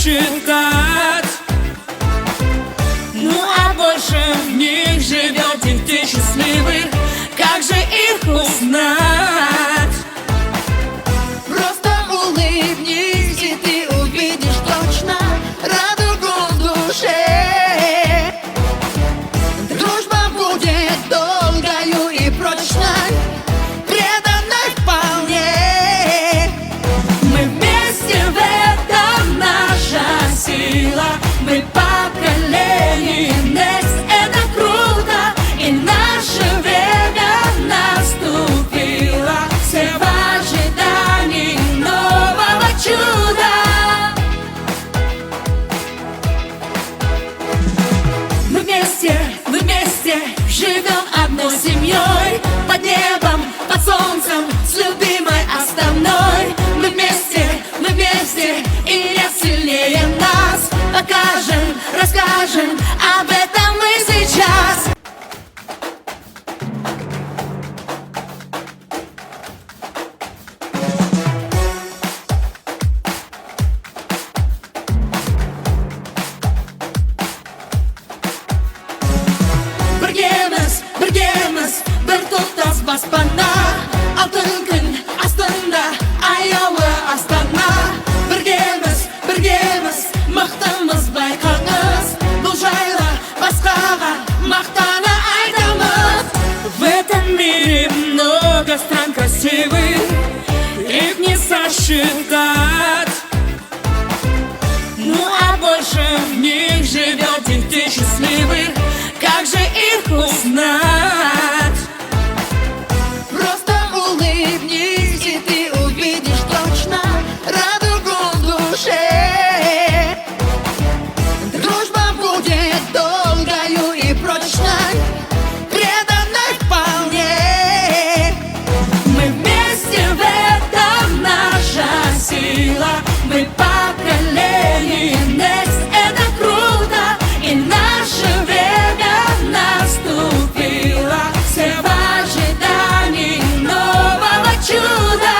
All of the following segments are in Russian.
сосчитать. Ну а больше в них живет 10 счастливых. Как же их узнать? Просто улыбнись, и ты увидишь точно радугу в душе. Дружба будет долгою и прочной, преданной вполне. Мы вместе, в этом наша сила. Мы поколение Next, это круто. И наше время наступило. Все в ожидании нового чуда. Мы вместе живем одной семьей. Под небом, под солнцем, с любимой основной. Мы вместе, и нет сильнее нас. Покажем, расскажем, об этом мы сейчас. Біргеміз, бір топтас баспана. Алтын күн астында аяулы астана. Біргеміз, мықтымыз байқаңыз. Бұл жайлы басқаға мақтана айтамыз. В этом мире много стран красивых, их не сосчитать. Ну а больше в них живет 10 счастливых. Как же их узнать? Просто улыбнись, и ты увидишь точно радугу в душе. Дружба будет долгою и прочной, преданной вполне. Мы вместе, в этом наша сила. Мы поколение Next, это круто. И наше время наступило. Все в ожидании нового чуда.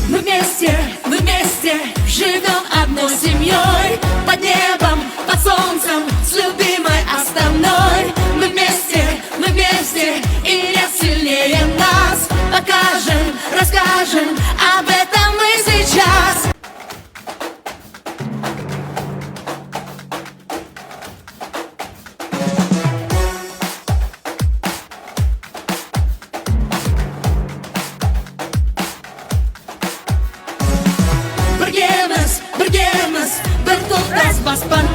Мы вместе живем одной семьей. Под небом, под солнцем, с любимой основной. Мы вместе, и нет сильнее нас. Покажем, расскажем, об этом мы сейчас. Біргеміз, бір топтас баспана.